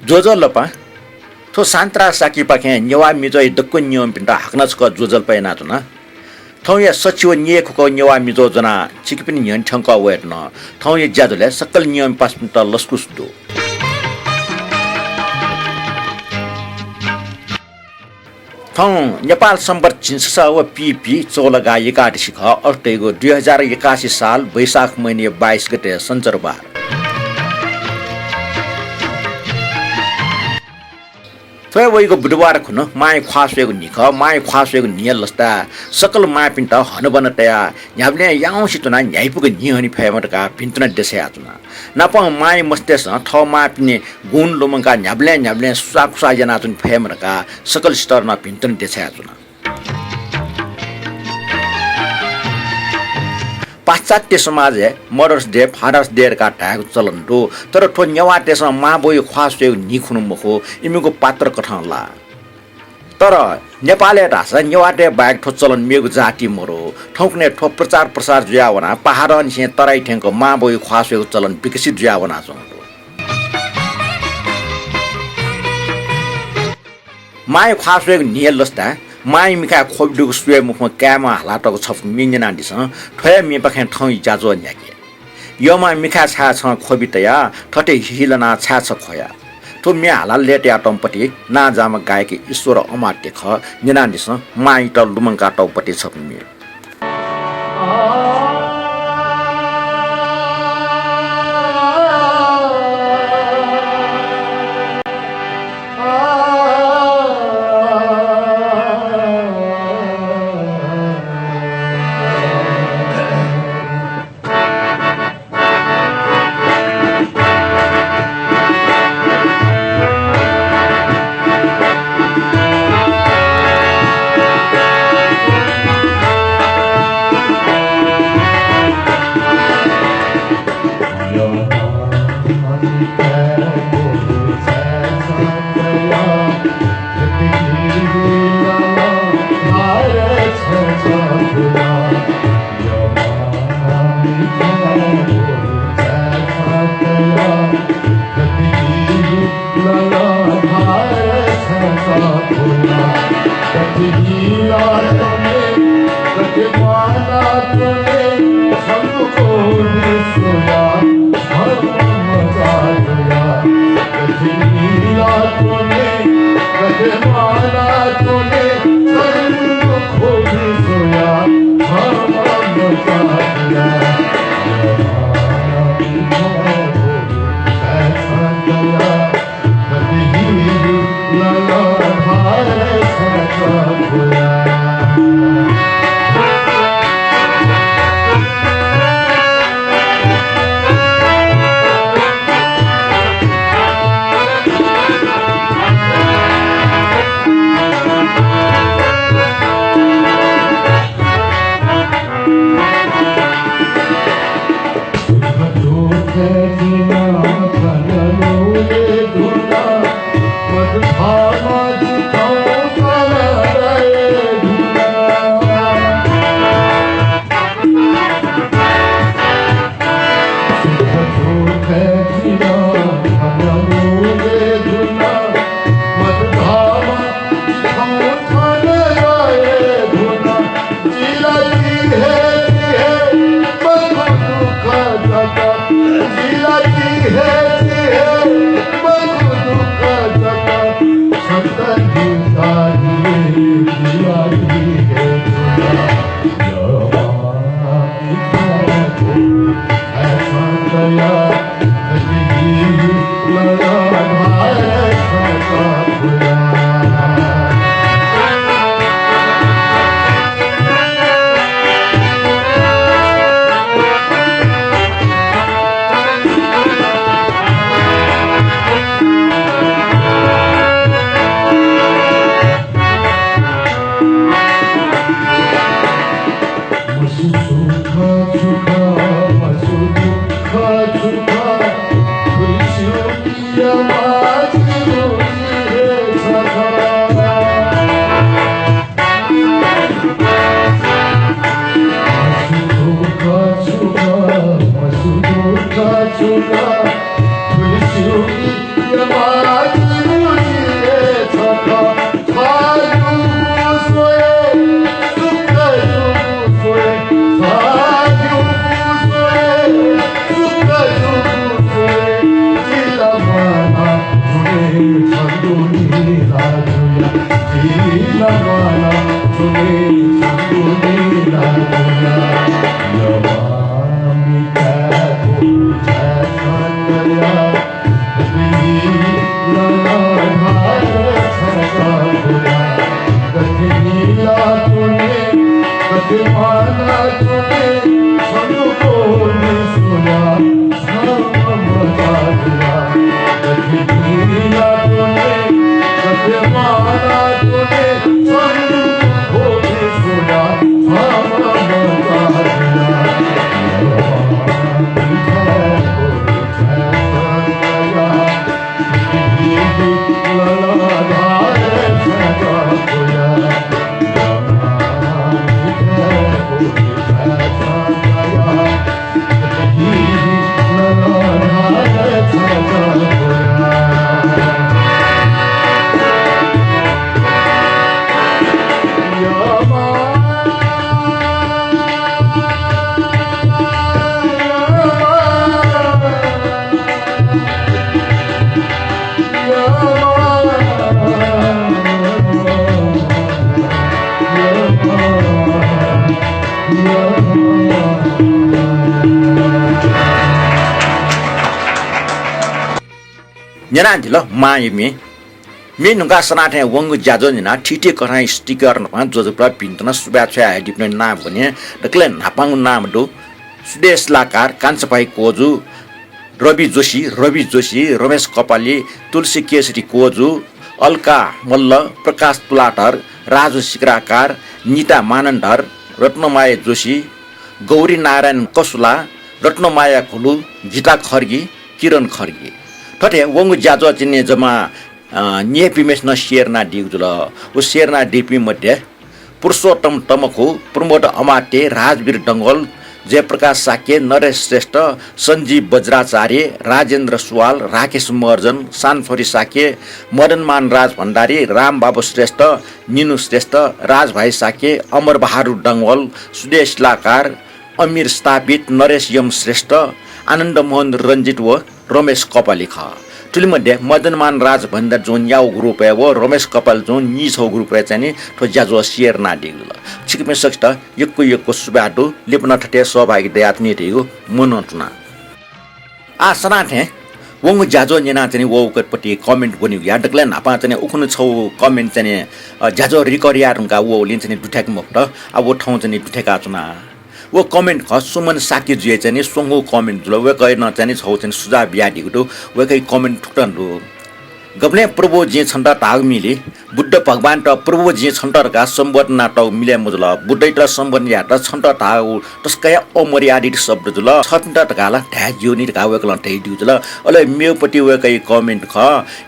जोजलपा थो सांत्रा साकी पाखे न्यवा मिजो दक्को नियम पिन्टा हकनच क जोजल पैना तुना थौ या सचिव नियख को न्यवा मिजो जना चिकपिन न्यन ठंक वेट न थौ या ज्यादले सकल नियम पास पिन्टा लस्कुस दो थौ नेपाल सम्पर्क चिन्ससा व पीपी चोलगा एकादशी ख अर्तेगो 2081 साल वैशाख महिने 22 गते सञ्चरबार थोय वइको बुधबार खुन माय ख्वासवेको निख माय ख्वासवेको नियल लस्ता सकल माय पिन्ट हनबन तया न्याबले याउ सितुना न्याइपुको निहनि फेमटका पिन्तुना देसे आतुना नप माय मस्तेस थ मा पिने गुण लोमंका न्याबले सुसा जनातुन फेमटका सकल स्तरमा पिन्तुन देसे आतुना पाश्चात्य समाज मदर्स डे फादर्स डे का ट्याग चलन दो तर ठो न्यवा तेस माबोय ख्वासवे निखुनु मखो इमिको पात्र कठाउला तर नेपालले भाषा न्यवाटे बाइक ठो चलन मेगु जाति मरो ठौकने ठो प्रचार प्रसार जुयावना पहाडन से तराई ठेंको माबोय ख्वासवे चलन विकसित जुयावना चंदो माय ख्वासवे नियल लस्ता माई मिखा खोबडुको सुए मुखमा क्यामा हालाटको छफ मिङना दिस ठय मि पखे ठौ जाजो न्याके यमा मिखा छा छ खोबितया ठटे हिलना छा छ खोया तो मि हाला लेटे आटमपटी ना जाम गायकी ईश्वर अमात्य ख निना दिस माई त लुमंका टपटी छप मि Chuka, न्याना दिल माय मे नुका सनाथे वंग जाजो निना ठिटे करा स्टिकर न जोजप्रा पिन्तना सुब्याछ्या डिप्ने नाम भने दक्ले नापाङ नाम दो सुदेश लाकार कान्छपाई कोजु रवि जोशी रमेश कपाली तुलसी केसरी कोजु अलका मल्ल प्रकाश तुलाटर राजु सिक्राकार निता मानन्धर रत्नमाया जोशी गौरी नारायण कसुला रत्नमाया खुलु गीता खर्गी किरण खर्गी ठटे वंग जाजो चिन्ने जमा नेपिमेस न शेरना डिगजुल उ शेरना डिपी मध्ये पुरुषोत्तम तमखु प्रमोद अमाटे राजवीर डंगल जयप्रकाश साके नरेश श्रेष्ठ सञ्जीव बज्राचार्य राजेन्द्र सुवाल राकेश महर्जन सानफरी साके मदनमान राज भण्डारी रामबाबु श्रेष्ठ निनु श्रेष्ठ राजभाइ साके अमर बहादुर डंगवल सुदेश लाकार अमीर स्थापित नरेश यम श्रेष्ठ आनन्द मोहन रञ्जित व रमेश कपाली ख तुलिमध्ये मदनमान राज भण्डार जोन याउ ग्रुप व रमेश कपाल जोन नि छौ ग्रुप चाहिँ ठो ज्याजो शेयर नाडिगल छिकमे सक्छ यक्को सुबाटो लिपन ठटे सहभागी दयात्नी दिगो मनोटना आ सनाथे वंग ज्याजो नेना चाहिँ वौकटपट्टि कमेन्ट बन्यो या डक्ले नापा चाहिँ उखुन छौ कमेन्ट चाहिँ ज्याजो रिकरियारका वो लिन्छ नि दुठ्याक मफ्ट अब वो ठाउँ चाहिँ दुठ्याका चुना वो कमेन्ट ख सुमन साकी जुए चाहिँ सोंगो कमेन्ट जुल वे कहि न चाहिँ छौ चाहिँ सुझाव बियाडिको दो वे कहि कमेन्ट ठुटन दो गब्ले प्रभु जे छन्दा तागमिले बुद्ध भगवान त प्रभु जे छन्टरका सम्बन्ध नाटक मिले मुजल बुद्ध त सम्बन्ध या त छन्ट ताउ तस्कया अमर्यादित शब्द जुल छन्ट तकाला ढ्या जोनि गावेकल ढै जुल अले मेपटी वे कहि कमेन्ट ख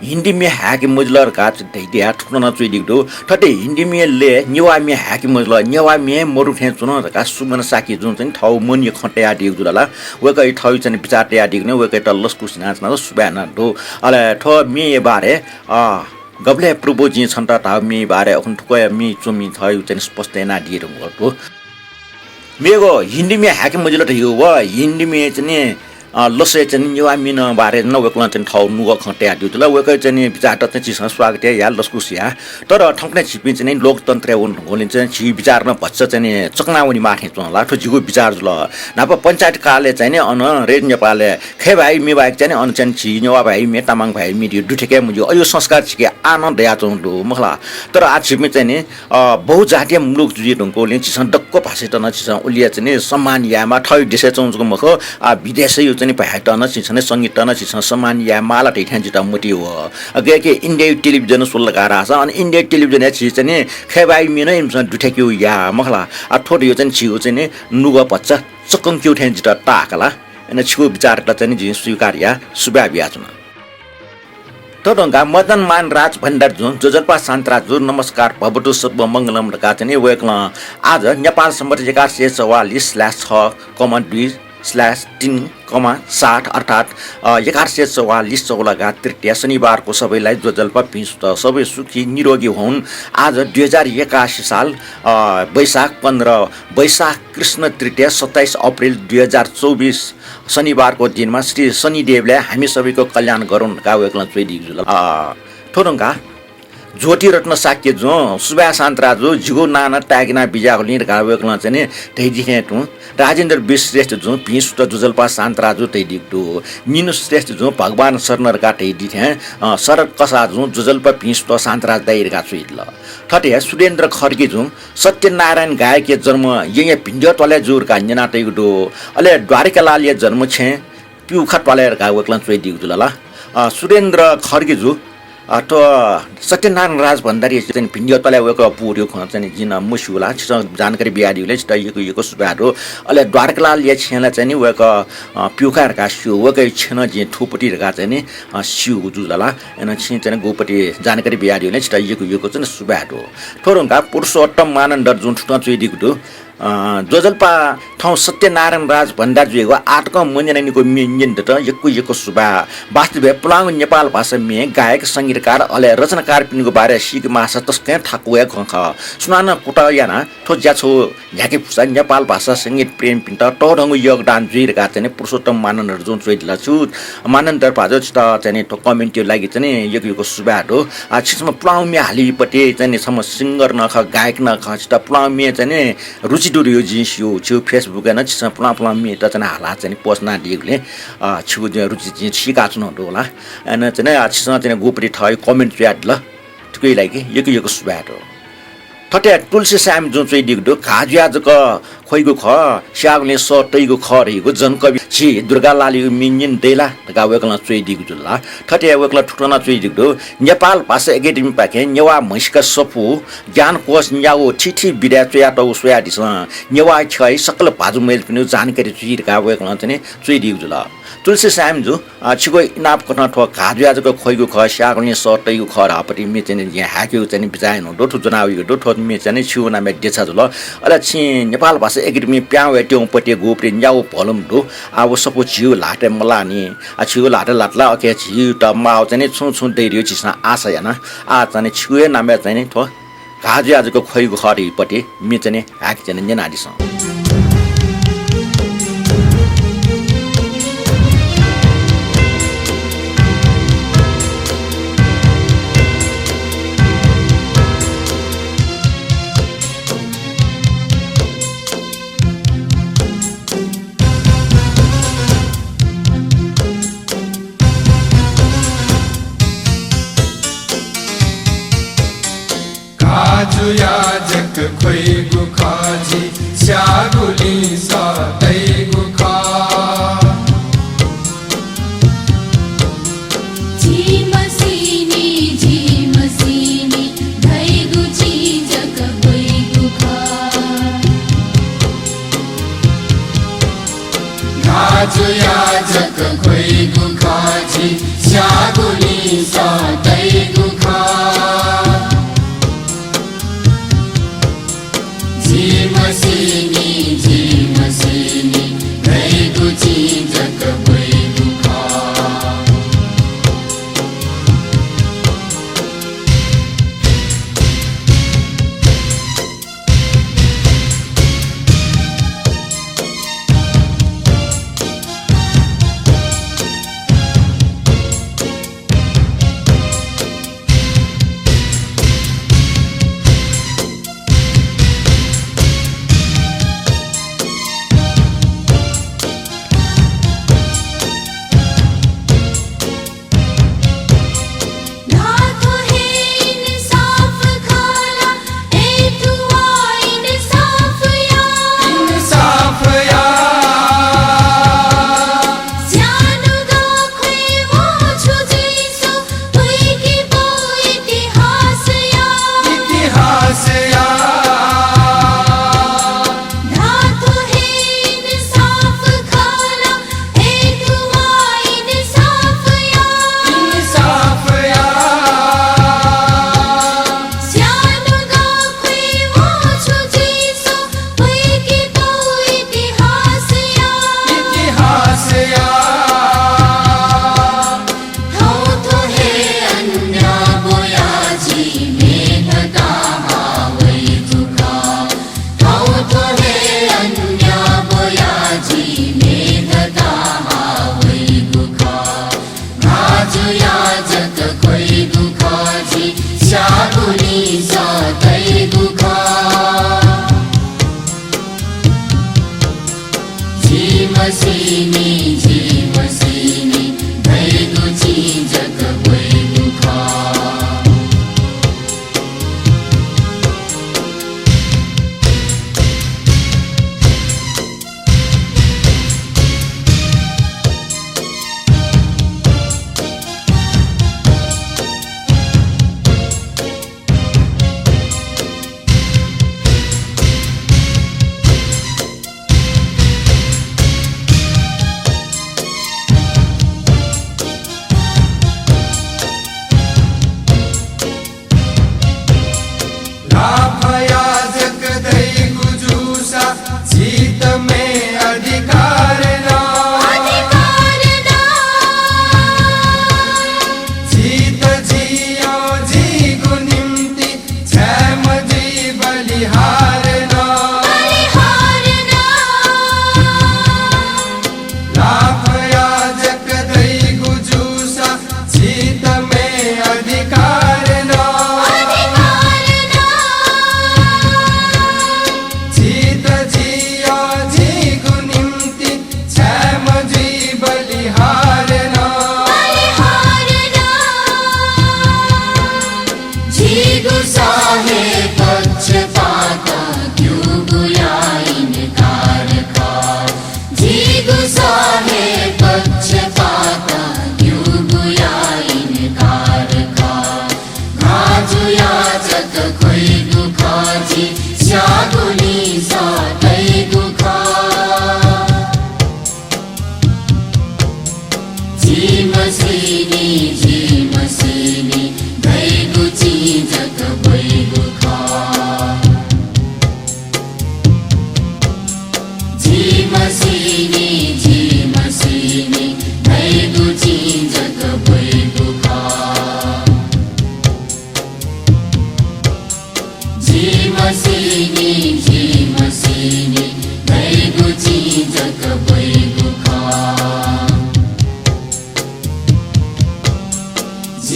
हिन्दी मे ह्याक मुजलर का ढै दिया ठुन चुइदिक दो ठटे हिन्दी मे ले नेवा मे ह्याक मुजल नेवा मे मरु थे चुन का सुमन साकी जुन चाहिँ ठाउ मनि खट्या दिक जुलला वे कहि ठाउ चाहिँ विचार त्या दिक ने वे कहि त लस्कुस नाच्न सुबाना दो अले ठ मे बारे गब्ले प्रभु जी छन्त तामी बारे अखुन ठुकय मी चुमी थयु चाहिँ स्पष्ट ना दिएर गयो मेगो हिन्दी मे ह्याक मजिलो त यो व हिन्दी मे चाहिँ लसे चाहिँ युवा मिन बारे नवेकला चाहिँ ठाउँ नुग खट्या दिउला वेकै चाहिँ विचार त चाहिँ चिसँग स्वागत या लस्कुसिया तर ठक्ने छिपि चाहिँ लोकतन्त्र गोलिन्छ छि विचार न भच्छ चाहिँ चकनाउनी माथे चला ठो जिगो विचार ल नाप पञ्चायत काले चाहिँ नि अन रेड नेपालले खे भाइ मे भाइ चाहिँ अन चाहिँ छि नेवा भाइ मे तामाङ भाइ मे दुठेके मुजो अयो संस्कार छिके आनन्द या चौलो मखला तर आज छिपि चाहिँ नि बहुजातीय मुलुक जुजे ढुङको लिन्छ छिसँग डक्को भाषा त न छिसँग उलिया चाहिँ नि सम्मान यामा ठै देशे चौजको मख विदेशै चाहिँ भाइटन छिछने संगीत न छिछ सम्मान या माला टेठ्यान जिता मोटी हो अगे के इन्डिया टेलिभिजन सुल लगा छ अनि इन्डिया टेलिभिजन या छिछ नि खेबाई मिन इमसन दुठेक्यु या मखला आ ठोड यो चाहिँ छिउ चाहिँ नि नुग पच्चा चकङ क्यु ठ्यान जिता ताकला अनि छिउ विचार त चाहिँ जि स्वीकार या सुबा बियाचुन तोडंगा मदनमान राज भण्डार जुन जोजल्पा शान्तराजु नमस्कार भवतु सर्व मंगलम का चाहिँ वेकला आज नेपाल सम्बन्धी 1144.2/3,60 अर्थात् 1144 तृतीय शनिबारको सबैलाई जोजल्पा पिस सबै सुखी निरोगी हुन्। आज 2081 साल वैशाख 15 वैशाख कृष्ण तृतीय 27 अप्रिल 2024 शनिबारको दिनमा श्री शनिदेवले हामी सबैको कल्याण गरून् का वेकला चोइदि थोरंगा ज्योति रत्न साक्य जो सुबा शान्तराजु जिगो नाना टागिना बिजाको लिएर गावेकला चाहिँ त्यही टु राजेन्द्र विश्रेष्ठ जो पिस त जुजल्पा शान्तराजु त्यही दिक्दो निनु श्रेष्ठ जो भगवान शरणरका त्यही दिथे शरद कसा जो जुजल्पा पिस त शान्तराज दाइरका छुइल ठटे सुरेन्द्र खर्की जो सत्यनारायण गायके जन्म यही भिन्डियो तले जुरका न्याना त्यही अले द्वारिकालाल जन्म छे पिउखा तलेर गावेकला चोइ दिक्दुला सुरेन्द्र खर्की जो तो सत्यनारायण राज भण्डारी चाहिँ भिन्डियो तले वेको पुर्यो चाहिँ जिन मुसुला जानकारी बिहारीले चाहिँ यो सुबारो अले द्वारकालाल या छेला चाहिँ वेको प्युखारका स्यु वेकै छेन जि ठुपटीहरुका चाहिँ नि स्यु जुलला एन छि चाहिँ गोपटी जानकारी बिहारीले चाहिँ यो चाहिँ सुबारो थोरंगा पुरुषोत्तम मानन्द जुन ठुटा चुइदिको जोजल्पा ठाउँ सत्यनारायण राज भण्डार जुएको आटक मन्जनानीको मिन्जन त यक्को सुबा वास्तव पुलाङ नेपाल भाषा मे गायक संगीतकार अले रचनाकार पिनको बारे सिक मासा तस्कै ठाकुया खख सुनान कुटा याना ठो ज्याछो झ्याके फुसा नेपाल भाषा संगीत प्रेम पिन्त टढंग योगदान जुइरका चाहिँ पुरुषोत्तम मानन्द जुन चोइदिला छु मानन्द पाजो त चाहिँ ठो कमेन्ट लागि चाहिँ यक्को सुबा हो छिसमा पुलाङ मे हालिपटे चाहिँ सम सिंगर नख गायक नख त पुलाङ मे चाहिँ रुचि 几度的有进修，就 Facebook 那其实不啷面到在那哈拉在那波斯那里嘞啊，就就如今起家做那多啦，那在那其实在那我不的他有 comment 出来了，这个来个一个说的。他在तुलसी सामी जो चाहिँ दिगदो काजुया जको खोइगो ख स्यागले स तैगो ख रेगो जन कवि छि दुर्गा लाली मिन्जिन देला तका वेकला चाहिँ दिगु जुला ठटे वेकला ठुटना चाहिँ दिगदो नेपाल भाषा एकेडमी पाके नेवा मैसका सपु ज्ञान कोष न्याओ ठिठी बिदा चाहिँ त उसया दिस नेवा छै सकल भाजु मेल पनि जानकारी चाहिँ का वेकला चाहिँ दिगु जुला तुलसी सामी जो छिगो इनाप कथा ठो काजुया जको खोइगो ख स्यागले स तैगो ख रापटी मे चाहिँ यहाँ हाक्यो चाहिँ बिजाइन दोठो जनाउ दोठो मे चाहिँ छिउ नामे देछ जुल अला छि नेपाल भाषा एकेडमी प्याउ ट्याउ पटे गोप्रे न्याउ भलम दो अब सपो छिउ लाटे मलानी छिउ लाटे लाटला ओके छिउ त माउ चाहिँ छु छु दैरियो छिसा आशा याना आ चाहिँ छिउ नामे चाहिँ थो काजुया जको खोइगो खरी पटे मे चाहिँ हाक चाहिँ नेनादिस काजुया जक खोइगु खाजी स्यागुली सा तैगु खा जी मसीनी धैगु जी जक खोइगु खा काजुया जक खोइगु खाजी स्यागुली सा तैगु खा जी मसीनी धैगु जी जक खोइगु खा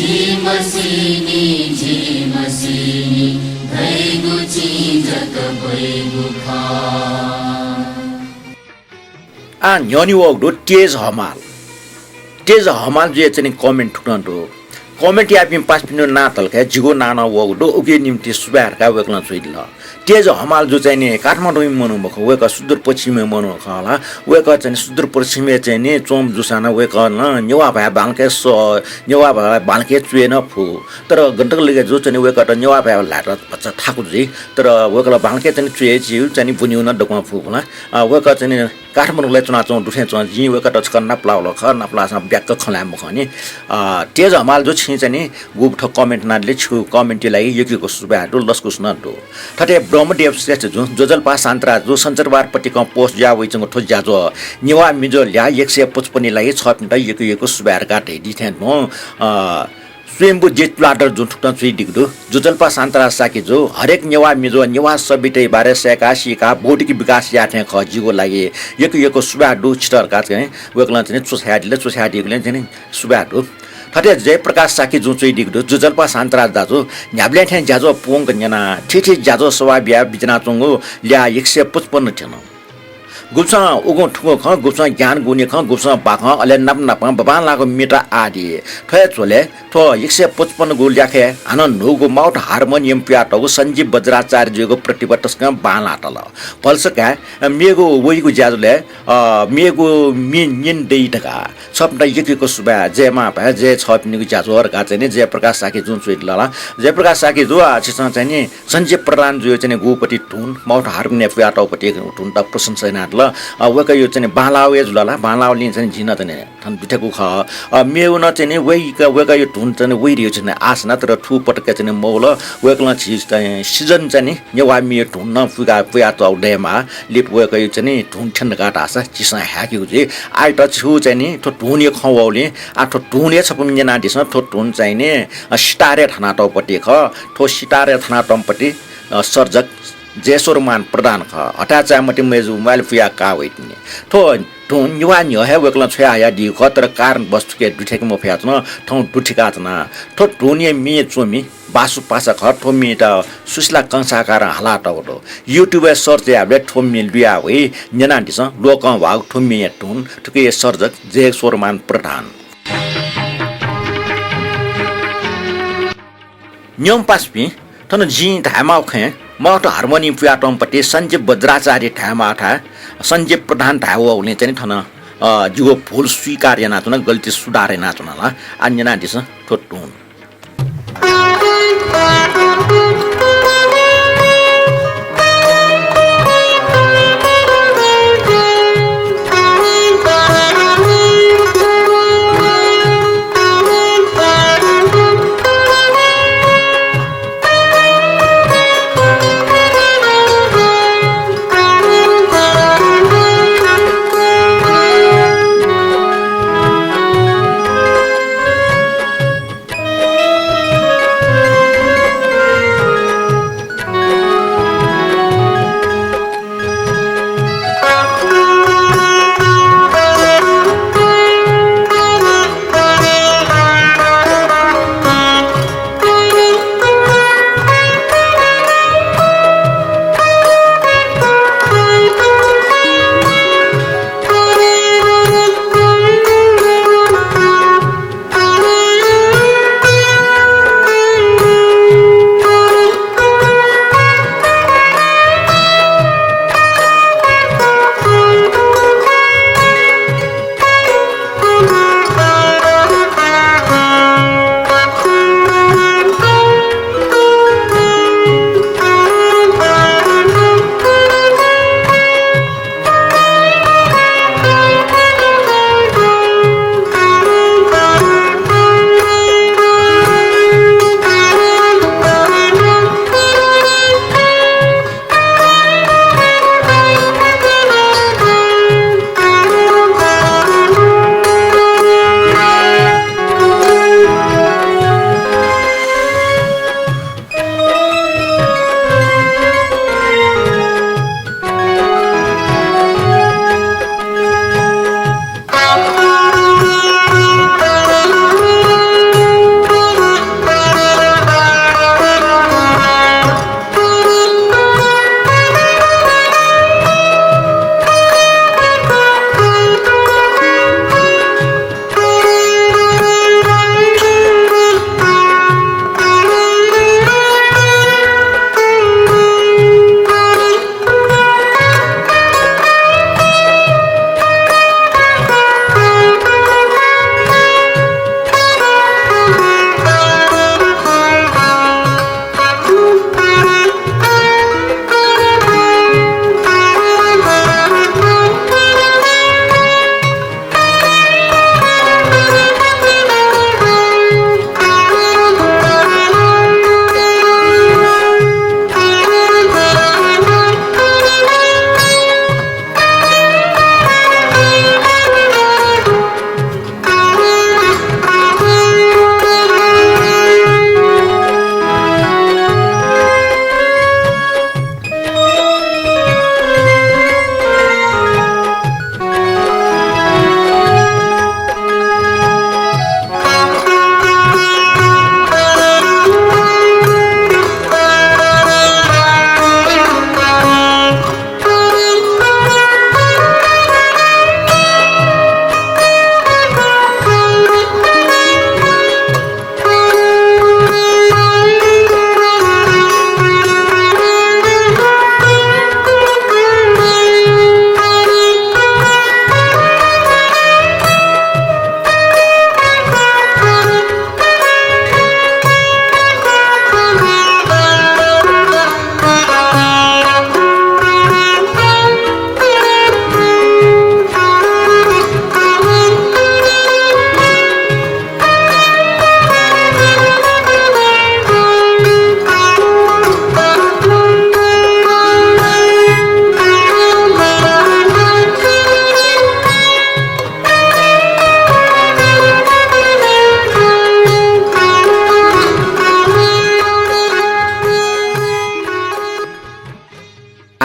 झिमसिनी भैगु चिजक भैगु खा आ न्योनी वगडो तेज हमाल जे चाहिँ कमेन्ट ठुक्नटो कमेन्ट या पिम 5 मिनेट ना तलका जिगो नाना वगडो उके निम्ति सुबारका वेक्न छैल तेज हमाल जो चाहिँ नि काठमाडौँ मनु भएको वेक सुदूर पश्चिमे मनु होला वेक चाहिँ सुदूर पश्चिमे चाहिँ नि चोम जुसाना वेक न नेवा भए बालके नेवा भए बालके चुएन फु तर गण्डक लगे जो चाहिँ वेक नेवा भए लाट बच्चा ठाकु जी तर वेकला बालके चाहिँ चुए जिउ चाहिँ बुनिउ न डकमा फु होला वेक चाहिँ काठमाडौँलाई चुनाचौँ दुखे चुना जी वेक टचक नप्लाउल ख नप्लास ब्याक खलाम खनि तेज हमाल जो छि चाहिँ नि गुप ठ कमेन्ट नाले छु कमेन्टलाई यकिको सुबाडो लस्कुस न दो ठटे ब्रह्मदेव श्रेष्ठ जो जोजलपा सान्त्रा जो सञ्चरबारपट्टिको पोस्ट जा वइचंग ठो जाजो निवा मिजो ल्या 155 लाई 6 मिनेट यकिको सुबार काटे दिथेन म स्वयंभू जेट प्लाटर जो ठुक्न चाहिँ दिगदो जोजलपा सान्त्रा साके जो हरेक नेवा मिजो नेवा सबितै बारे सेकासीका भौतिक विकास याथे ख जीवो लागि यकिको सुबाडो छिटर का चाहिँ वेकला चाहिँ चोसाडीले चाहिँ सुबाडो ठटे जयप्रकाश साकी जो चाहिँ दिगदो जोजलपा सान्त्रा दाजो न्याब्ले थे जाजो पोंग न्याना ठिठी जाजो सवा बिया बिजना चंगो ल्या 155 थिएन गुप्सा उगो ठुगो ख गुप्सा ज्ञान गुने ख गुप्सा बाख अले नप नप बबान लागो मिटा आदि ठय चोले ठो 155 गो ल्याखे हान नोगो माउट हार्मोनियम प्याटो संजीव बज्राचार्य जोगो प्रतिबद्धस्क बालाटल पल्सका मेगो वइगो ज्याजुले मेगो मिन दैटका सपना यकिको सुबा जयमा भए जय छपिनीको ज्याजुहरुका चाहिँ जयप्रकाश साकी जुन सुइट लला जयप्रकाश साकी जो आछिसन चाहिँ नि संजीव प्रधान जो चाहिँ गोपटी टुन माउट हार्मोनियम प्याटोपटी टुन त प्रशंसा नाट वेक यो चाहिँ बालाउ जुलला बालाउले चाहिँ जिन चाहिँ थन बिठेको ख मेउ न चाहिँ वेक यो धुन चाहिँ वइरियो चाहिँ आसना तर ठु पटके चाहिँ मौल वेकला छिज चाहिँ सिजन चाहिँ नेवा मे धुन न फुगा पुया तौलेमा लिप वेक यो चाहिँ धुन छन गाट आसा चिसा ह्याकिउ जे आइ त छु चाहिँ ठो धुन खवौले आ ठो धुन छपम जना दिस ठो धुन चाहिँ ने सितारे थाना टपटि ख ठो सितारे थाना टमपटि सर्जक जेसोरमान प्रधान ख हटाचा मति मेजु माल फुया का वइतने थो धुन युवा न्यो हे वेकला छया या दि खतर कारण वस्तु के दुठेक म फ्यात न ठौ दुठिका तना थो धुनिए मे चोमी बासु पासा ख ठोमी त सुसला कंसाकार हाला टगो युट्युब सर्च याबले ठोमी लिया वे जना दिस लोक भाग ठोमी धुन ठुके सर्जक जेसोरमान प्रधान न्यम पासपी थन जी धामाउ खे माउट हार्मोनियम प्याटमपट्टि संजीव बज्राचार्य ठामा था संजीव प्रधान ठाउले चाहिँ थन जुगो फुल स्वीकार्य नाचुन गल्ती सुधारे नाचुन ला अन्यना दिस ठोटुन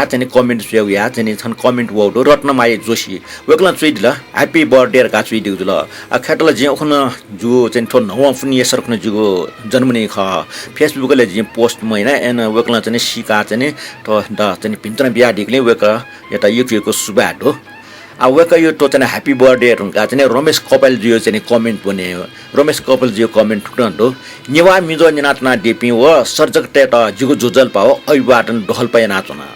चाहिँ कमेन्ट सुयो या चाहिँ छन् कमेन्ट वर्ड रत्नमाई जोशी वेकला चुइदिल ह्यापी बर्थडे का चुइदिउ जुल खेटल जे ओखन जो चाहिँ थो नव फुनी सरखन जुगो जन्मने ख फेसबुकले जे पोस्ट महिना एन वेकला चाहिँ सिका चाहिँ त चाहिँ भिन्त्र बिहा डिकले वेक यता युट्युबको सुबाटो वेक यो तो चाहिँ ह्यापी बर्थडे रुका चाहिँ रमेश कपाल जियो चाहिँ कमेन्ट बने रमेश कपाल जियो कमेन्ट ठुक्दो नेवा मिजो निनातना डेपी व सर्जक त जुगो जुजल पाओ अइबाटन ढल पाए नाचना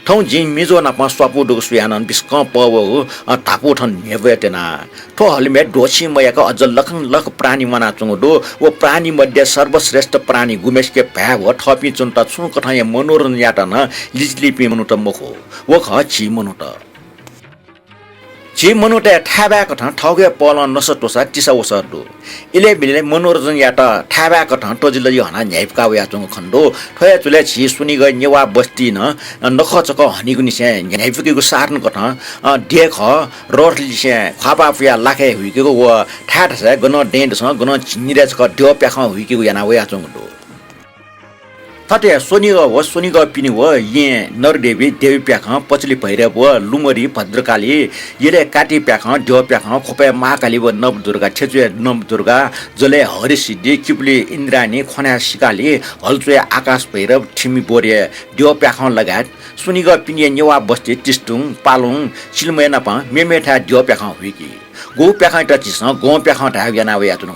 ठौ जि मिजो नापा स्वापु डुग सुयानन बिस्क पव हो तापु ठन नेवेतेना ठो हलमे डोछि मयाको अझ लखन लख प्राणी मना चुङडो वो प्राणी मध्ये सर्वश्रेष्ठ प्राणी गुमेशके भ्या हो थपी चुन्ता छु कठाय मनोरञ्जन याटन लिजलिपि मनुत मखो वो ख छि मनुत जे मनुटे ठाबा कथा ठगे पल नसटोसा टिसा वसडो इले बिले मनोरञ्जन याट ठाबा कथा टजिल यो हना न्याइपका वया चंग खण्डो ठया चुले छि सुनि गय नेवा बस्ती न नखचक हनिगु निसे न्याइपकेको सार्न कथा देख रोटलिसे खापाफिया लाखे हुइकेको व ठाठ छ गन डेन्ड छ गन छिनिरेछ क ड्यो प्याख हुइकेको याना वया चंग तटे सोनिग पिनि व ये नरदेवी देवी प्याख पचली भैरव व लुमरी भद्रकाली येले काटी प्याख ड्यो प्याख खोपे महाकाली व नवदुर्गा छेचुए नवदुर्गा जले हरिसिद्धि किपली इन्द्राणी खना सिकाली हलचुए आकाश भैरव ठिमी बोरे ड्यो प्याख लगायत सोनिग पिनि नेवा बस्ती टिस्टुङ पालुङ सिलमेनापा मेमेठा ड्यो प्याख हुइकी गो प्याख त चिस गो प्याख ढा याना व यातुन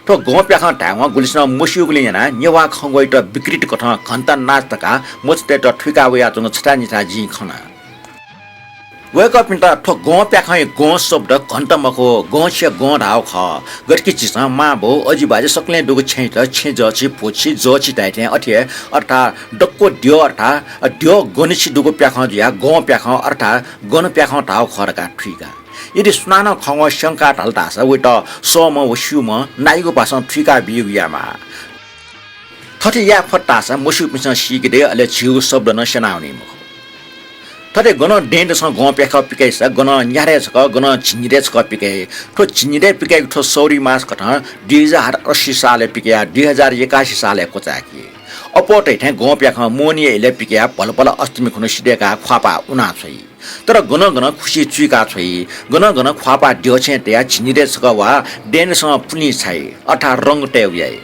तो गो प्याख ढावा गुलिसना मुसिउगले याना नेवा खंगoi त विकृत कथा घन्टा नाच तका मोचते त ठुका वया चंग छटा निथा जी खना वेक अप इंटा ठो गो प्याख गो शब्द घन्टा मको गो छ गो ढाव ख गटकी चिस मा भो अजि बाजे सकले दुगो छै त छै ज छि पोछि ज छि दाइथे अथे अर्था डक्को ड्यो अर्था ड्यो गनिछि दुगो प्याख या गो प्याख अर्था गन प्याख ढाव खरका ठिका यदि सुनान खंग शंका ढल्ता छ वे त सोम वस्युम नाइगो पास ठिका बियुयामा थटे या फट्टा छ मसु पिस सिगदे अले छिउ शब्द न सेनाउने म थटे गन डेन्ड छ गं पेख पिकै छ गन न्यारे छ गन छिनिरे छ पिकै ठो छिनिरे पिकै ठो सौरी मास कथा 2080 साले पिकै 2081 साले कोचाकी अपोटै थे गं पेख मोनी एले पिकै पलपल अष्टमी खुन सिडेका ख्वापा उना छै तर गन गन खुसी चुका छै गन गन ख्वापा ड्यो छे त्या छिनिरे छ वा डेन्ड सँग पुनि छै 18 रंग टेउयाई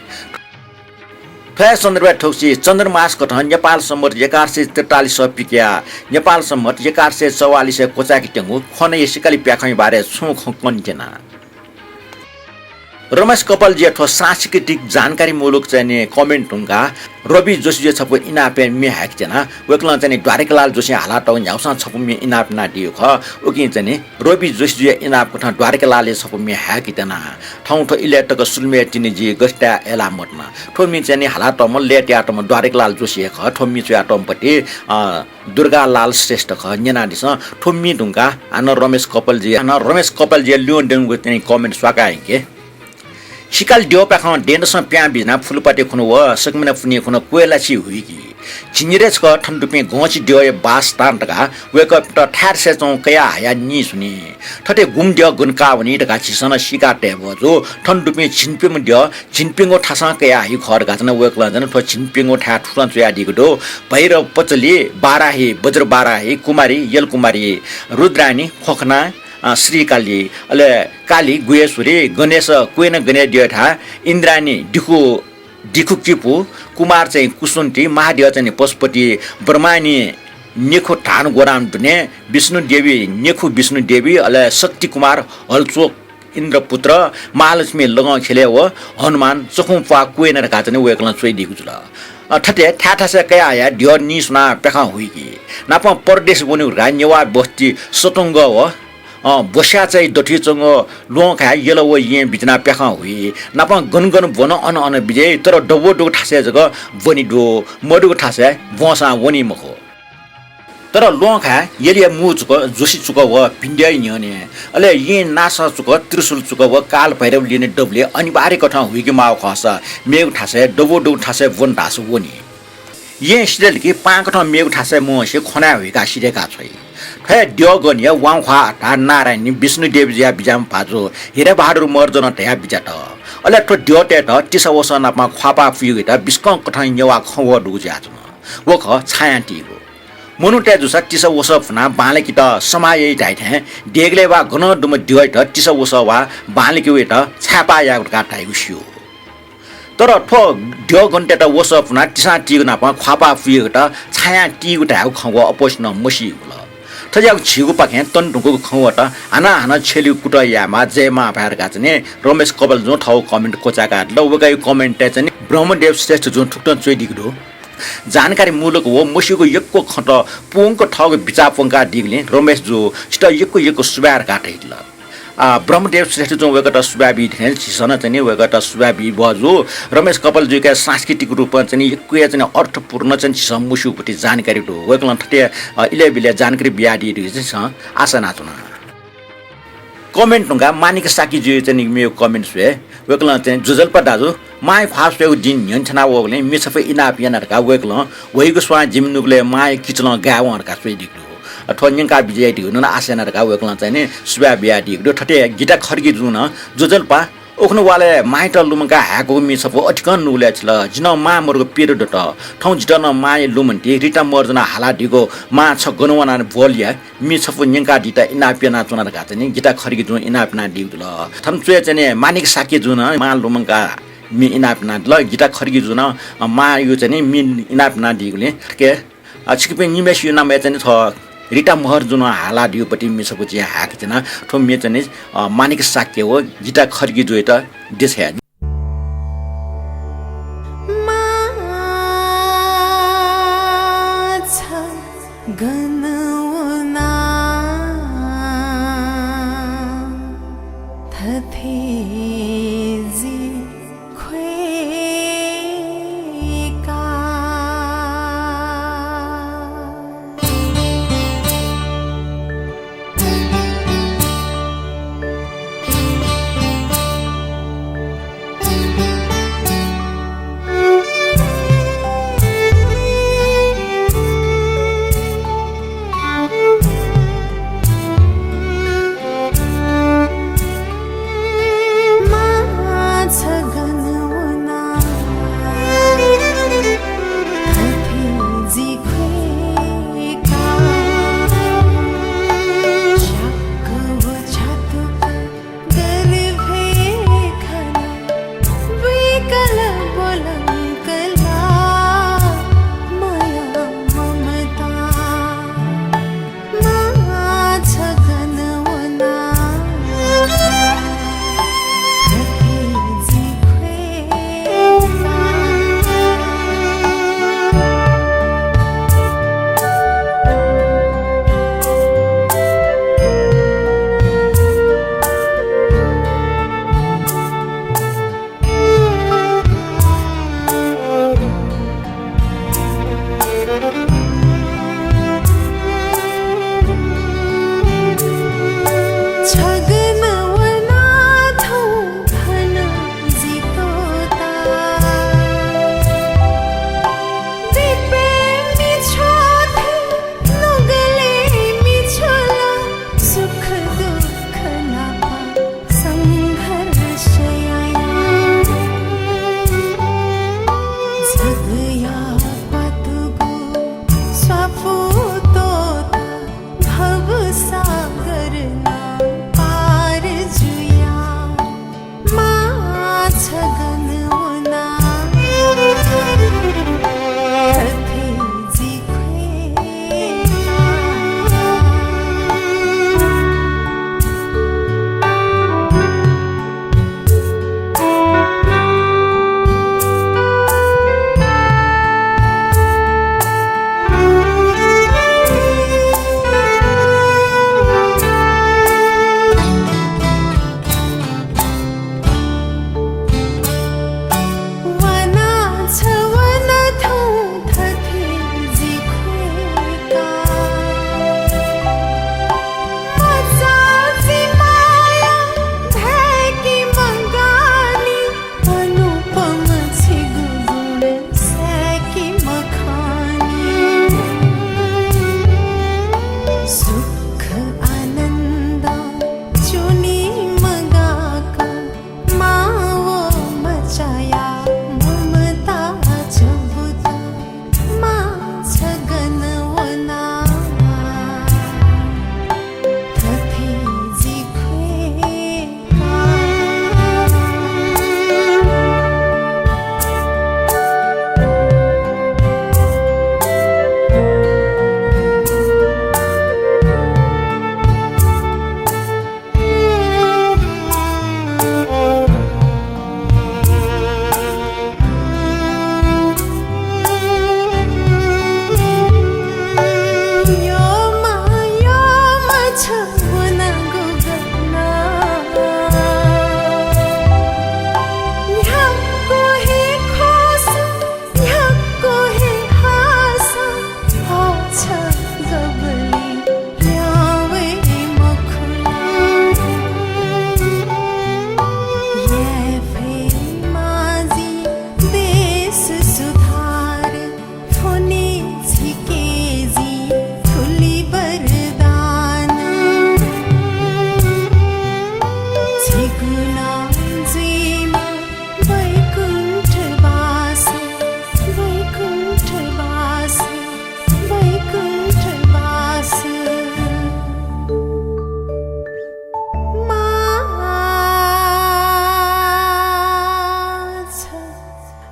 फै सन्दर्भ ठोक्सी चन्द्रमास कथा नेपाल सम्मत 1143 पिक्या नेपाल सम्मत 1144 कोचाकी टेंगु खने सिकाली प्याखै बारे छु खन्केना रमेश कपाल जे ठो सांस्कृतिक जानकारी मूलक चाहिँ कमेन्ट हुँका रवि जोशी जे छपो इनापे मे हाक जना वेकला चाहिँ द्वारकालाल जोशी हाला टौ न्याउसा छपो मे इनाप ना दियो ख ओकि चाहिँ रवि जोशी जे इनाप कथा द्वारकालालले छपो मे हाक तना ठौ ठो इलेक्टक सुलमे तिनी जी गस्ता एला मतमा ठो मी चाहिँ हाला टौ म लेट या टौ म द्वारकालाल जोशी ख ठो मी च्या टौ पटी दुर्गालाल श्रेष्ठ ख नेना दिस ठो मी ढुंगा आन रमेश कपाल जे ल्योन डेंगु चाहिँ कमेन्ट स्वाकाए के शिकाल ड्यो प्याख डेन्डस प्या बिना फुलपाटे खुन व सकमिना फुनी खुन कोयलाची हुइकी छिनिरेच क ठन्डुपे गोची ड्यो बास तान्टका वेक अप त ठार से चौ कया या नि सुनि ठटे गुम ड्यो गुनका वनि टका छिसन शिका टेबो जो ठन्डुपे छिनपिङ ड्यो छिनपिङो ठासा कया हि खर गाजन वेकला जन ठो छिनपिङो ठा ठुलन चया दिगडो भैरव पचली बाराही बज्र बाराही कुमारी यल कुमारी रुद्रानी खोखना श्रीकाली अले काली गुयेश्वरी गणेश कुएन गणे दियठा इन्द्राणी दिखु किपु कुमार चाहिँ कुसुन्ती महादेव चाहिँ पशुपति ब्रह्मानी नेखु ठान गोराम दुने विष्णु देवी नेखु विष्णु देवी अले शक्ति कुमार हलचोक इन्द्रपुत्र महालक्ष्मी लग खेले व हनुमान चखुपा कुएन रका चाहिँ वेकला चोइ दिगु जुल ठटे ठाठा से कया या ड्यो नि सुना पेखा हुइकी नापा परदेश बनु रान्यवा बस्ती सतंग व बस्या चाहिँ दठीचंग लोखा येलो व ये बिजना प्याखा हुई नापा गनगन बन अन बिजय तर डबो डो ठासे जग वनि डो मडु ठासे वसा वनि मखो तर लोखा येलिया मु चुक जोशी चुक व पिण्डय न्यने अले ये नासा चुक त्रिशूल चुक व काल भैरव लिने डबले अनिवार्य कथा हुई कि माउ खसा मेग ठासे डबो डो ठासे वन ठास वनि ये सिदल कि पाक ठ मेग ठासे म से खना हुई का सिरेका छै फे ड्योगन या वाङखा ता नारायणी विष्णु देव जिया बिजाम फाजो हिरे बहादुर मर्जन तया बिजाट अले ठो ड्योटे त तिसा वसनापमा ख्वापा फुयुगे त बिस्कं कठै नेवा खव दुगु जाजन वख छाया टिगो मनुटे जुसा टिस वस फना बाले कि त समाय टाइथे डेगले वा घन दुम दिवै त टिस वस वा बाले कि वेट छापा या का टाइगुसियो तर ठो ढ्यो घन्टे त वस फना टिसा टिगु ना पा ख्वापा फुयो त छाया टिगु टाउ खगो अपोस न मसी ल थज्या छिगु पाखे तन ढुको खौ त हाना हाना छेलि कुट यामा जयमा भार गाचने रमेश कपाल जो ठाउ कमेन्ट कोचाका लौबगाई कमेन्ट चाहिँ ब्रह्मदेव श्रेष्ठ जुन ठुक्टन चोइदिगु जानकारी मूलक हो मसिको यक्को खट पोङको ठग बिचापोङका दिगले रमेश जो स्ट यक्को सुबार काटेल ब्रह्मदेव श्रेष्ठ जो वेगटा सुबाबी धेल छिसन चाहिँ वेगटा सुबाबी बजो रमेश कपाल जुका सांस्कृतिक रूपमा चाहिँ यक्को चाहिँ अर्थपूर्ण चाहिँ छिस मुसुपट्टि जानकारी दो वेगलन ठटे इले बिले जानकारी बियाडी चाहिँ आशा नाचुना कमेन्ट नुगा मानिक साकी जो चाहिँ मेरो कमेन्ट छे वेगलन चाहिँ जुजल्पा दाजु माय फास्ट वेग दिन यन्थना वगले मिसफे इनाप यानरका वेगल वइगु स्वा जिमनुगले माय किचन गावरका सोइ दिगु अथवा न्यंका बिजय दिगु न आसेनरका वेगल चाहिँ नि सुबा बिया दिगु ठटे गिटा खर्गी जुन जुजल्पा ओखनु वाले माइट लुमका हाको मिसफो अठिकन नुले छल जिन मा मरको पिरियड त ठौ जिटन माय लुमन्टी रिटा मर्जना हाला दिगो मा छ गनवना बोलिया मिसफो न्यंका दिटा इनापिना चुनरका चाहिँ नि गिटा खर्गी जुन इनापिना दिगु ल थम चुए चाहिँ मानिक साकी जुन मा लुमका मि इनापना ल गिटा खर्गी जुन मा यो चाहिँ नि मि इनापना दिगुले के छिकपे निमेश यो नाम चाहिँ छ रिटा महर जुन हाला दियोपट्टि मिसको चाहिँ हाक चाहिँ ठो मे चाहिँ मानिक साक्य हो गिटा खर्गी जुए त देश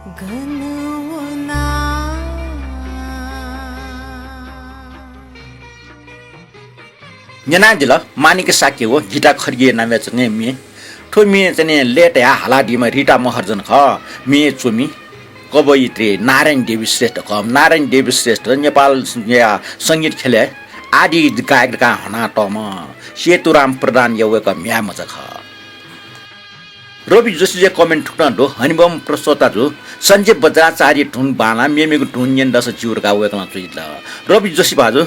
गनुना न्याना जिल्ला मानिक साके हो गीता खर्गिए नामे चाहिँ मे ठो मे चाहिँ लेट या हालाडीमा रिटा महर्जन ख मे चुमी कवयित्री नारायण देवी श्रेष्ठ ख नारायण देवी श्रेष्ठ नेपाल या सङ्गीत खेले आदि गायकका हना टम सेतुराम प्रधान यौका म्या मजा ख रवि जोशीले कमेन्ट ठुक्न दो हनिबम प्रस्तोता जो सञ्जय बज्राचार्य ढुन बाना मेमेको ढुन यन्दस चिउरका वेकमा चुइला रवि जोशी बाजु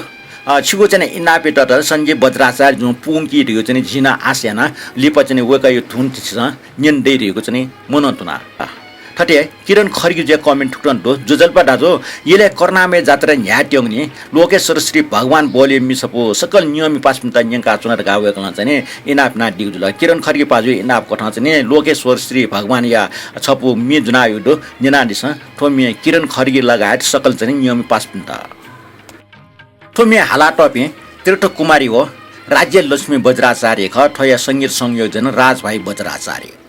छिगो चाहिँ इनापे तट सञ्जय बज्राचार्य जो पुङ्की रियो चाहिँ झिना आस्याना लिप चाहिँ वेका यो धुन निन्दै रिएको चाहिँ मनन्तुना ठटे किरण खर्गी जे कमेन्ट ठुक्न दो जोजल्पा दाजो येले कर्नामे जात्रा न्याट्यङनी लोकेश्वर श्री भगवान बोले मिसपो सकल नियमी पासमिता न्यंका चुनार गावेकला चाहिँ इनापना दिगजुल किरण खर्गी पाजु इनाप कथा चाहिँ लोकेश्वर श्री भगवान या छपु मि जुना युदो निनादिस ठोमी किरण खर्गी लगायत सकल चाहिँ नियमी पासमिता ठोमी हाला टपे तीर्थ कुमारी हो राज्य लक्ष्मी बज्राचार्य ख ठया संगीत संयोजन राजभाइ बज्राचार्य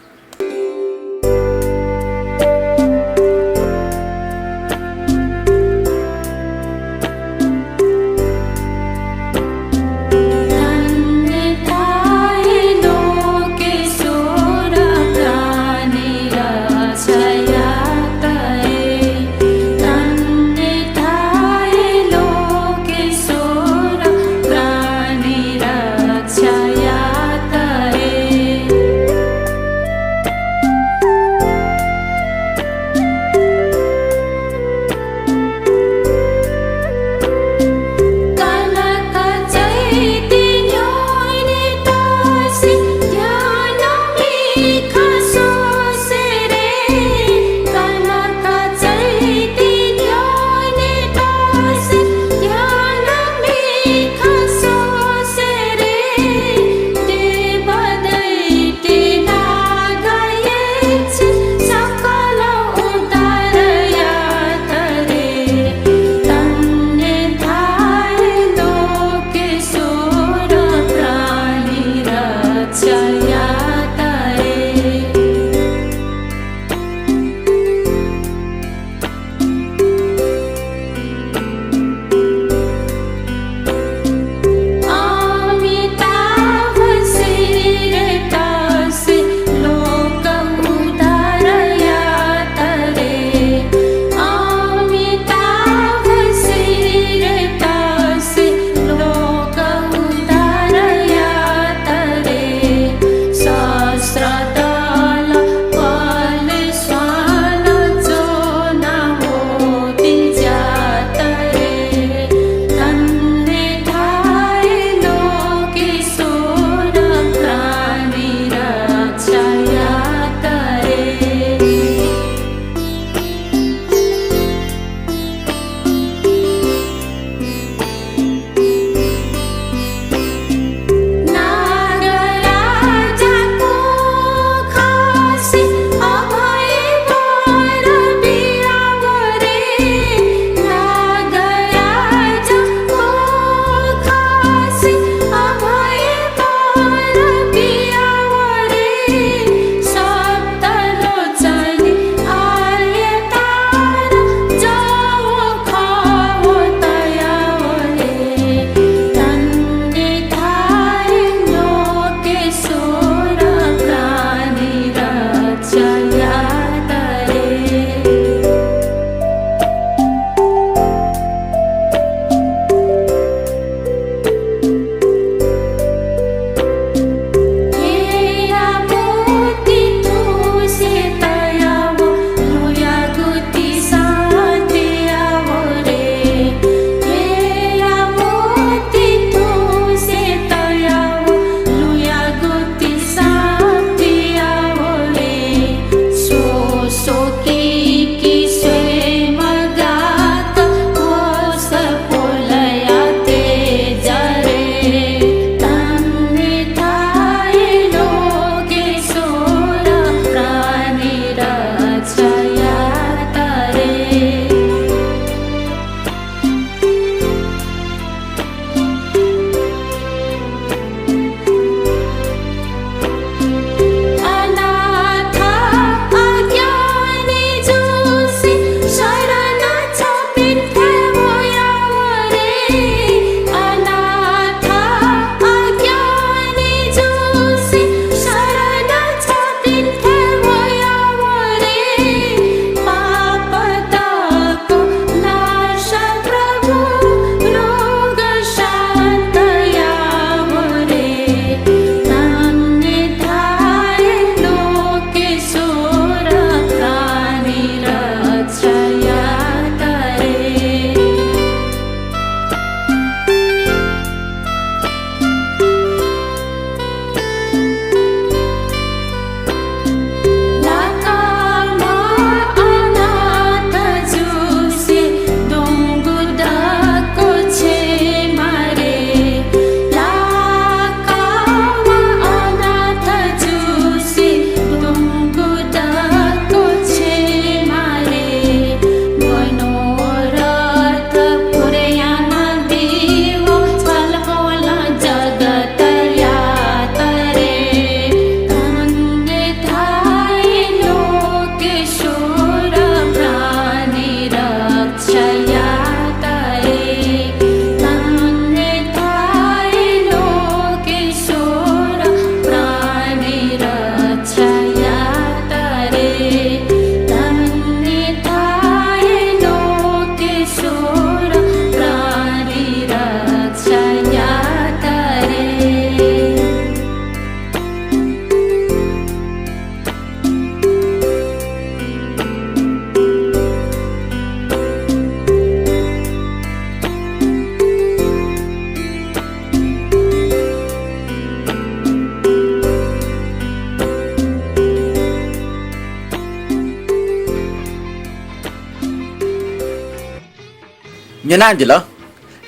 न्यनान्जिल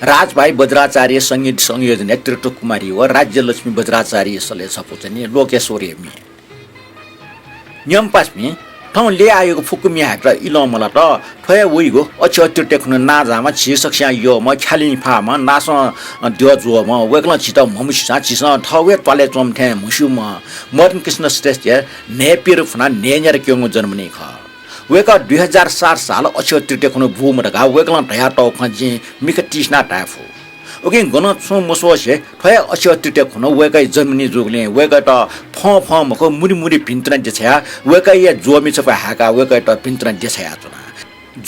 राजभाइ बज्राचार्य सङ्गीत संयोजन नेतृत्व कुमारी व राज्यलक्ष्मी बज्राचार्य सले सपोचनी लोकेश्वरी मी नियम पासमी ठाउँ ले आएको फुकुमी हाक्र इलमला त ठय उइगो अचत्य टेक्न नाजामा छिसक्स्या यो म ख्यालिङ फामा नास त्यो जो म वेक्ल छित ममुसा छिस ठवे तले चोमथे मुसुम मदन कृष्ण श्रेष्ठ नेपिर फना नेन्यर क्योङ जन्मने ख वेक 2007 साल अचत्य टेक्न भूम रगा वेक्ल ढया टौ खजी मिक तिसना टाफु ओके गन छु मसोसे ठय अचत्य टेक्न वेकै जन्मनी जुगले वेकै त फ मको मुरी मुरी भिन्त्र देछया वेकै या जोमी छ हाका वेकै त भिन्त्र देछया चुना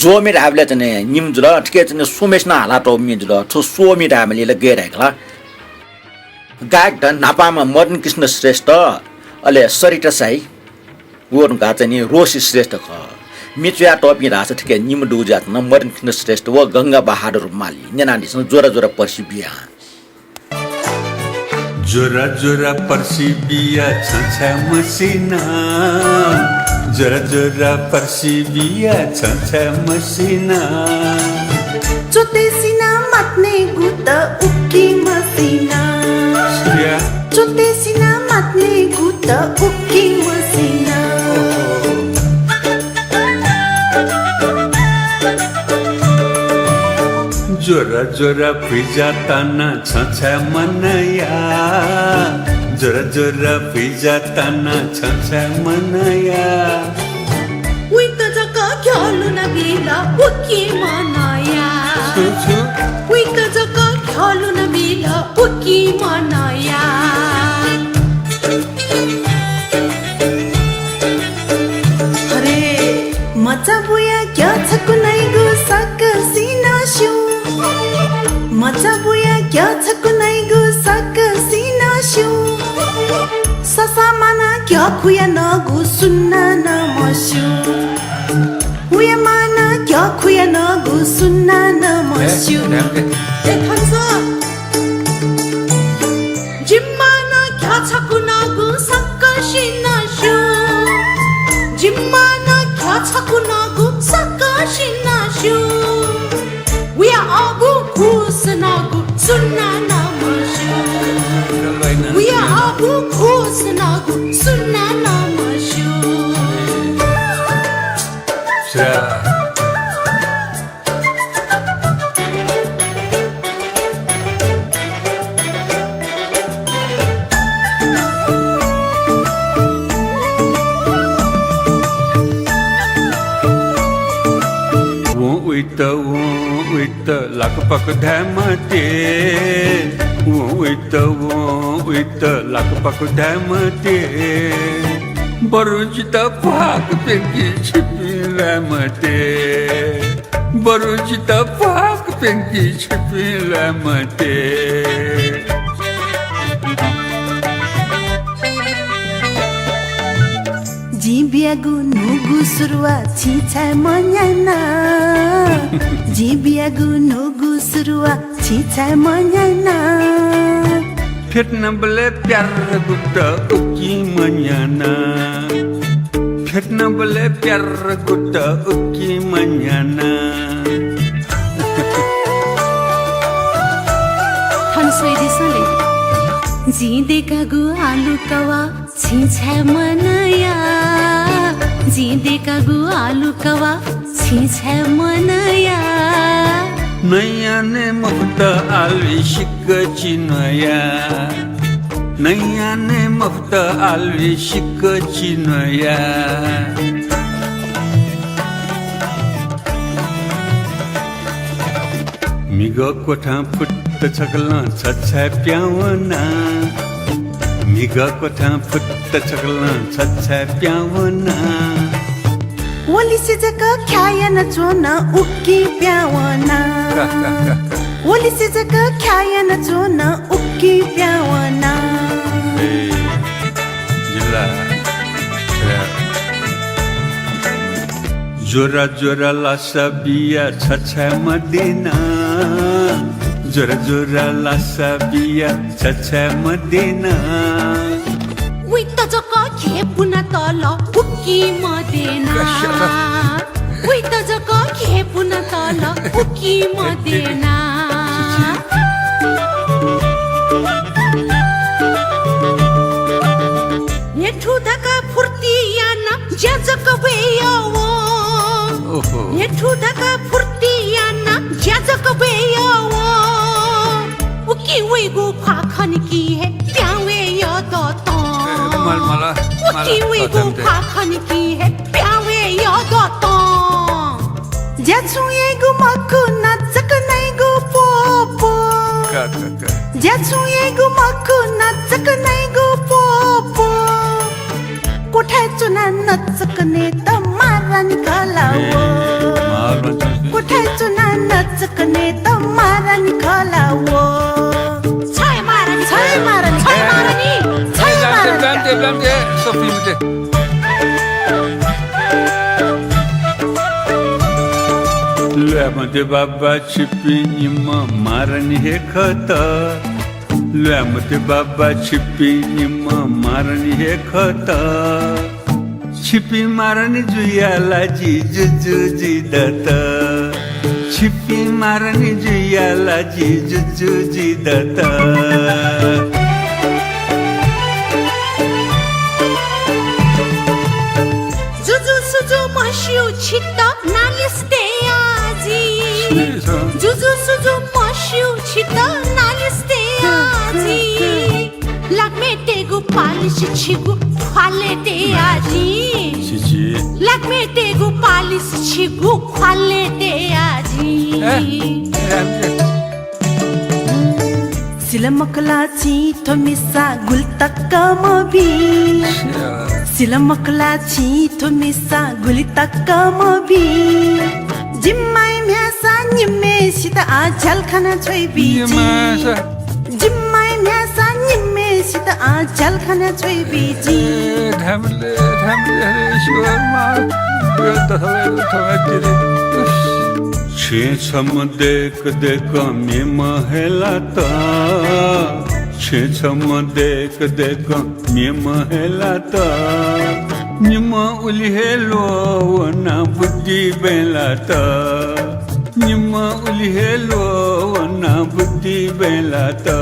जोमी राबले तने निमजुल ठिकै तने सोमेसना हाला त मिजुल छ सोमी रामले ल गेराकला गायक द नापामा मदन कृष्ण श्रेष्ठ अले सरिता साई वोन गाचनी रोसी श्रेष्ठ ख मिचुया टपी राछ ठिकै निम डुजात न मदन कृष्ण श्रेष्ठ व गंगा बहादुर माली नेनानीसँग जोरा जोरा पर्सी बिया जोरा जोरा पर्सी बिया छछा मसिना जोरा जोरा पर्सी बिया छछा मसिना चोतेसिना मात्ने गुत उक्की मसिना चोतेसिना मात्ने गुत उक्की मसिना जोरा जोरा फिजा ताना छछा मनया जोरा जोरा फिजा ताना छछा मनया उइत जका ख्यालु न बिला उक्की मनाया उइत जका ख्यालु न बिला उक्की मनाया अरे मचा बुया क्या छ कुनै गो सकसिना शु मचा बुया क्या छ कुनै गो सकसिना शु ससा माना क्या खुया नगु सुन्ना न मस्यु उया माना क्या खुया नगु सुन्ना न मस्यु ए खन्सा जिम्माना क्या छ कुनागु सकसिना शु जिम्माना क्या छ कुनागु सकसिना शु उया आगु खुसनागु सुन्ना न मस्यु उया आगु खुसनागु सुन्ना न मस्यु उइत लकपक धमते उइत लकपक धमते बरुचित भाग पेंकी छिपिलमते बरुचित भाग पेंकी छिपिलमते जिबियागु नुगु सुरुवा छिछा मन्याना जिबियागु नुगु सुरुवा छिछा मन्याना फेट्न बले प्यार गुट उकी मन्याना फेट्न बले प्यार गुट उकी मन्याना थन्सै दिसले जिँदेका गु आलु कवा छिछा मनया जिँदेका गु आलु कवा छिछा मनया नैया ने मुक्त आलवी शिक चिनया नैया ने मुक्त आलवी शिक चिनया मिग कोठा फुट्ट छकला छछा प्यावना मिग कोठा फुट्ट छकला छछा प्यावना ओली से जका ख्यायन चोना उक्की प्यावना ओली से जका ख्यायन चोना उक्की प्यावना जिल्ला जोरा जोरा लासा बिया छछा मदिना जोरा जोरा लासा बिया छछा मदिना उइत जका खेपुना तल उक्की मदिना उही त जक के पुन तल उकी मदेना नेठु धका फुर्ती याना ज्याजक बेयावो नेठु धका फुर्ती याना ज्याजक बेयावो उकी वेगो फाखन की है प्यावे याद त मला उकी वेगो फाखन की है प्यावे याद त ज्याछु येगु मक्कु नचक नैगु पोपो ज्याछु येगु मक्कु नचक नैगु पोपो कोठा चुना नचकने त मारन खलावो कोठा चुना नचकने त मारन खलावो छय मारन Belante, Sophie mute. Luamate baba chipini ma marani he khata. Luamate baba chipini ma marani he khata. Chipi marani juyala ji juju data. Chipi marani juyala ji juju data. Mashiu chita naliste aji Juju suju mashiu chita naliste aji Lagme tegu polish chigu khale de aji Lagme tegu polish chigu khale de aji Silamakla chi thomisa gultakka mabi Silamakla chi thomisa gultakka mabi Jimmai myasa nimme sita ajal khana choi biji Jimmai myasa nimme sita ajal khana choi biji Dhamle shwar ma Che cham dek dek me mahelata Che cham dek dek me mahelata Nima uli helo na buddhi belata Nima uli helo na buddhi belata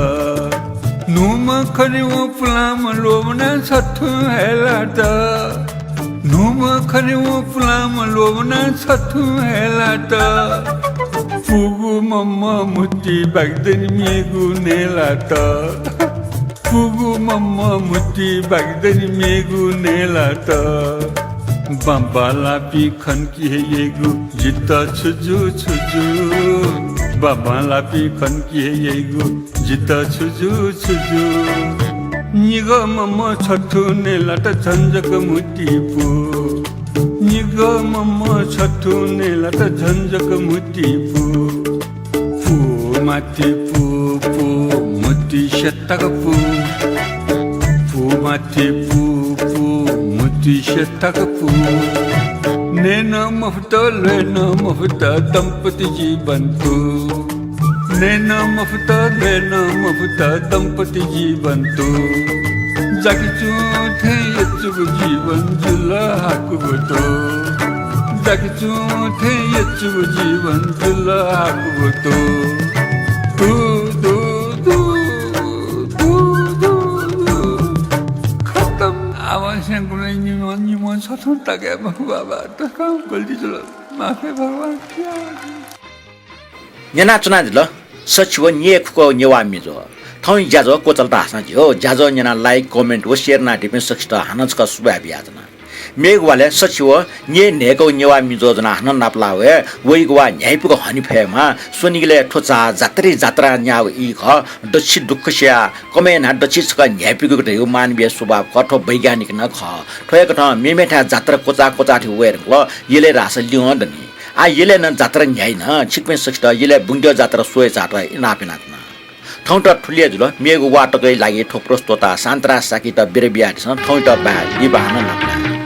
Numa khari wo flam lovna sathu helata Numa khari wo flam lovna sathu helata Fugu mama muti bagdan megu nelata Fugu mama muti bagdan megu nelata Bamba lapi khan ki hai yegu jita chuju chuju Bamba lapi khan ki hai yegu jita chuju chuju Niga mama chhathu nelata janjak muti pu Niga mama chhathu nelata janjak muti pu Pu mati pu muti shatak pu Pu mati pu muti shatak pu Nena mafta dampati jiban tu Nena mafta dampati jiban tu Jagi chuthe yachugu jiban jula hakugoto Jagi chuthe yachugu jiban jula hakugoto Khatam awasan kunai niman sathun tage baba takam galti chalo maafe bhagwan kya Nyana chuna dilo sachiwa nye khuko nyewa mizo Thong jazo ko chalta hasan jo jazo nyana like comment wo share na dipin saksta hanan ska suba biadna Megwale sachiwa nye nego nyewa mizo jana hanan napla we weigwa nyaipu ko hani phema sonigile thocha jatri jatra nyaw I kho dachi dukhsya komen ha dachi ska nyaipu ko de manbiya suba kotho वैज्ञानिक न ख थोय कथा मेमेठा जत्रा कोचा कोचा थि wear ल येले रास लियों दनी आ येले न जत्रा न्याय न छिकमे सकता येले बुंग्यो जत्रा सोय जात्रा इनापिनात न ठौट ठुलिया जुल मेगु वाटकै लागि ठोप्रोस्तोता सान्तरा साकी त बिरबिया छ ठौट बा यी बहाना न